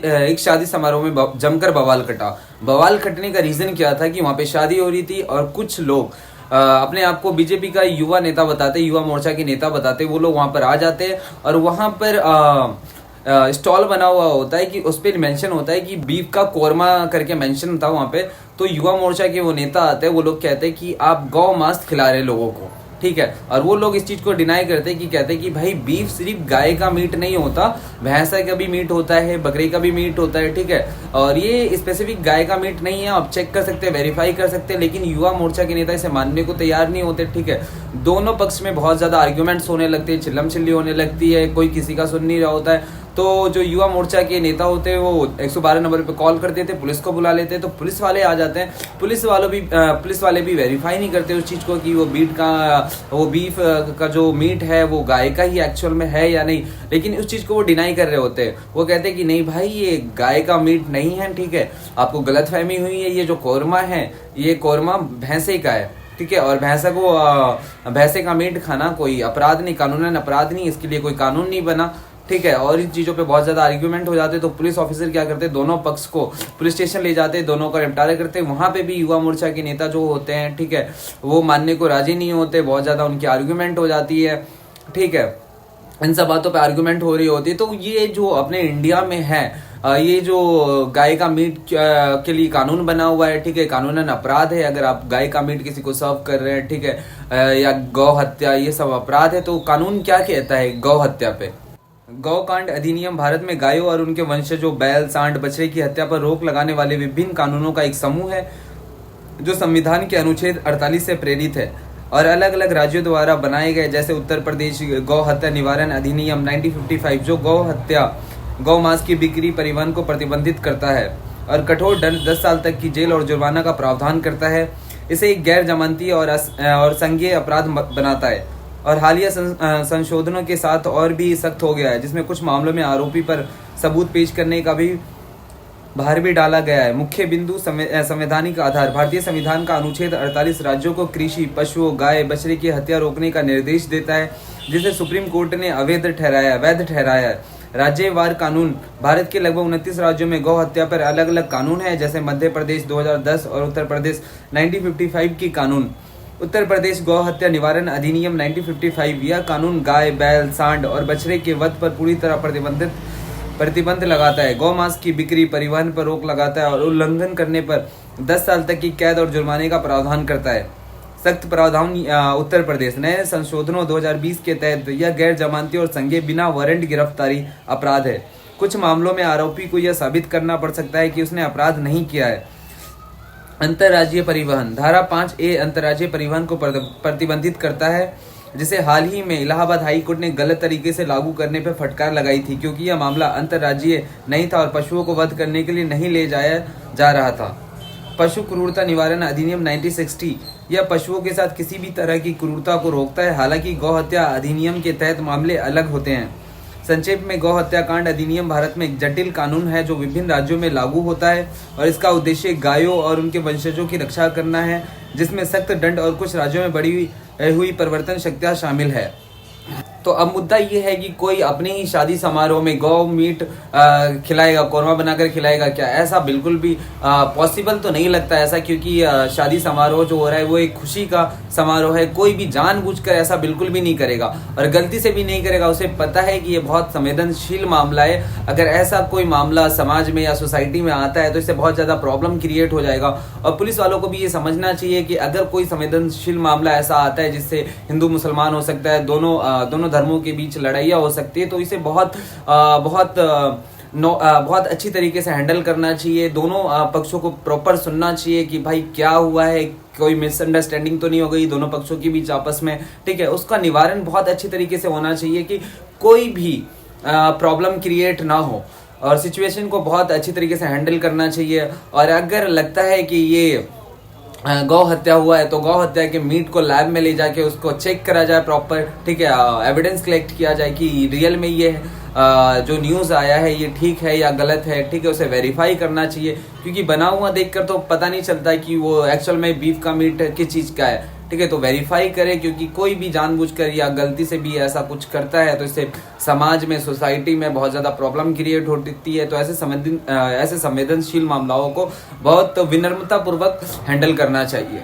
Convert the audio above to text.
एक शादी समारोह में जमकर बवाल कटा। बवाल कटने का रीजन क्या था कि वहां पे शादी हो रही थी और कुछ लोग अपने आप को बीजेपी का युवा नेता बताते, युवा मोर्चा के नेता बताते, वो लोग वहां पर आ जाते हैं और वहां पर स्टॉल बना हुआ होता है कि उस पर मेंशन होता है कि बीफ का कोरमा करके मेंशन था वहां पे। तो युवा मोर्चा के वो नेता आते हैं, वो लोग कहते हैं कि आप गौ मांस खिला रहे लोगों को, ठीक है। और वो लोग इस चीज को डिनाई करते हैं कि कहते हैं कि भाई बीफ सिर्फ गाय का मीट नहीं होता, भैंस का भी मीट होता है, बकरी का भी मीट होता है, ठीक है। और ये स्पेसिफिक गाय का मीट नहीं है, आप चेक कर सकते हैं, वेरीफाई कर सकते हैं। लेकिन युवा मोर्चा के नेता इसे मानने को तैयार नहीं होते, ठीक है। दोनों पक्ष में बहुत ज्यादा आर्ग्यूमेंट्स होने लगते हैं, चिल्लम चिल्ली होने लगती है, कोई किसी का सुन नहीं रहा होता है। तो जो युवा मोर्चा के नेता होते हैं वो 112 नंबर पे कॉल कर देते, पुलिस को बुला लेते हैं। तो पुलिस वाले आ जाते हैं, पुलिस वाले भी वेरीफाई नहीं करते उस चीज को कि वो बीफ का जो मीट है वो गाय का ही एक्चुअल में है या नहीं। लेकिन उस चीज को वो डिनाई कर रहे होते हैं। वो कहते हैं कि नहीं भाई, ये गाय का मीट नहीं है, ठीक है, आपको गलतफहमी हुई है, ये जो कोरमा है ये कोरमा भैंसे का है, ठीक है। और भैंसे का मीट खाना कोई अपराध नहीं, कानूनन अपराध नहीं, इसके लिए कोई कानून नहीं बना, ठीक है। और इन चीजों पे बहुत ज्यादा आर्ग्यूमेंट हो जाते। तो पुलिस ऑफिसर क्या करते हैं, दोनों पक्ष को पुलिस स्टेशन ले जाते, दोनों का निपटारा करते। वहां पे भी युवा मोर्चा के नेता जो होते हैं, ठीक है, वो मानने को राजी नहीं होते, बहुत ज्यादा उनकी आर्ग्यूमेंट हो जाती है, ठीक है। इन सब बातों पे आर्ग्यूमेंट हो रही होती है। तो ये जो अपने इंडिया में है, ये जो गाय का मीट के लिए कानून बना हुआ है, ठीक है, कानूनन अपराध है अगर आप गाय का मीट किसी को सर्व कर रहे हैं, ठीक है, या गौ हत्या, ये सब अपराध है। तो कानून क्या कहता है गौ हत्या पे? गौकांड अधिनियम भारत में गायों और उनके वंशजों बैल, सांड, बछड़े की हत्या पर रोक लगाने वाले विभिन्न कानूनों का एक समूह है जो संविधान के अनुच्छेद 48 से प्रेरित है और अलग अलग राज्यों द्वारा बनाए गए, जैसे उत्तर प्रदेश गौ हत्या निवारण अधिनियम 1955 जो गौ मांस की बिक्री, परिवहन को प्रतिबंधित करता है और कठोर दंड 10 साल तक की जेल और जुर्माना का प्रावधान करता है। इसे एक गैर जमानती और संज्ञेय अपराध बनाता है और हालिया संशोधनों के साथ और भी सख्त हो गया है, जिसमें कुछ मामलों में आरोपी पर सबूत पेश करने का भी भार भी डाला गया है। मुख्य बिंदु संवैधानिक आधार, भारतीय संविधान का अनुच्छेद 48 राज्यों को कृषि, पशुओं, गाय, बछड़े की हत्या रोकने का निर्देश देता है, जिसे सुप्रीम कोर्ट ने वैध ठहराया है। राज्यवार कानून, भारत के लगभग 29 राज्यों में गौ हत्या पर अलग अलग कानून है, जैसे मध्य प्रदेश 2010 और उत्तर प्रदेश 1955 की कानून। उत्तर प्रदेश गौ हत्या निवारण अधिनियम 1955 यह कानून गाय, बैल, सांड और बछड़े के वध पर पूरी तरह प्रतिबंध लगाता है। गौ मांस की बिक्री, परिवहन पर रोक लगाता है और उल्लंघन करने पर 10 साल तक की कैद और जुर्माने का प्रावधान करता है। सख्त प्रावधान उत्तर प्रदेश, नए संशोधनों 2020 के तहत यह गैर जमानती और संज्ञेय बिना वारंट गिरफ्तारी अपराध है। कुछ मामलों में आरोपी को यह साबित करना पड़ सकता है कि उसने अपराध नहीं किया है। अंतर्राज्यीय परिवहन, धारा 5A अंतर्राज्यीय परिवहन को प्रतिबंधित करता है, जिसे हाल ही में इलाहाबाद हाई कोर्ट ने गलत तरीके से लागू करने पर फटकार लगाई थी, क्योंकि यह मामला अंतर्राज्यीय नहीं था और पशुओं को वध करने के लिए नहीं ले जाया जा रहा था। पशु क्रूरता निवारण अधिनियम 1960 यह पशुओं के साथ किसी भी तरह की क्रूरता को रोकता है, हालांकि गौ हत्या अधिनियम के तहत मामले अलग होते हैं। संक्षेप में, गौ हत्याकांड अधिनियम भारत में एक जटिल कानून है जो विभिन्न राज्यों में लागू होता है और इसका उद्देश्य गायों और उनके वंशजों की रक्षा करना है, जिसमें सख्त दंड और कुछ राज्यों में बढ़ी हुई परिवर्तन शक्तियां शामिल है। तो अब मुद्दा ये है कि कोई अपने ही शादी समारोह में गौ मीट खिलाएगा, कोरमा बनाकर खिलाएगा क्या? ऐसा बिल्कुल भी पॉसिबल तो नहीं लगता ऐसा, क्योंकि शादी समारोह जो हो रहा है वो एक खुशी का समारोह है। कोई भी जानबूझकर ऐसा बिल्कुल भी नहीं करेगा और गलती से भी नहीं करेगा। उसे पता है कि ये बहुत संवेदनशील मामला है। अगर ऐसा कोई मामला समाज में या सोसाइटी में आता है तो इससे बहुत ज्यादा प्रॉब्लम क्रिएट हो जाएगा। और पुलिस वालों को भी ये समझना चाहिए कि अगर कोई संवेदनशील मामला ऐसा आता है जिससे हिंदू मुसलमान हो सकता है, दोनों धर्मों के बीच लड़ाइयाँ हो सकती है, तो इसे बहुत अच्छी तरीके से हैंडल करना चाहिए। दोनों पक्षों को प्रॉपर सुनना चाहिए कि भाई क्या हुआ है, कोई मिसअंडरस्टैंडिंग तो नहीं हो गई दोनों पक्षों के बीच आपस में, ठीक है। उसका निवारण बहुत अच्छी तरीके से होना चाहिए कि कोई भी प्रॉब्लम क्रिएट ना हो और सिचुएशन को बहुत अच्छी तरीके से हैंडल करना चाहिए। और अगर लगता है कि ये गौ हत्या हुआ है तो गौ हत्या के मीट को लैब में ले जाके उसको चेक करा जाए प्रॉपर, ठीक है, एविडेंस कलेक्ट किया जाए कि रियल में ये जो न्यूज़ आया है ये ठीक है या गलत है, ठीक है। उसे वेरीफाई करना चाहिए, क्योंकि बना हुआ देखकर तो पता नहीं चलता है कि वो एक्चुअल में बीफ का मीट किस चीज़ का है, ठीक है। तो वेरीफाई करें, क्योंकि कोई भी जानबूझकर या गलती से भी ऐसा कुछ करता है तो इससे समाज में, सोसाइटी में बहुत ज्यादा प्रॉब्लम क्रिएट होती है। तो ऐसे संवेदनशील मामलों को बहुत विनम्रता पूर्वक हैंडल करना चाहिए।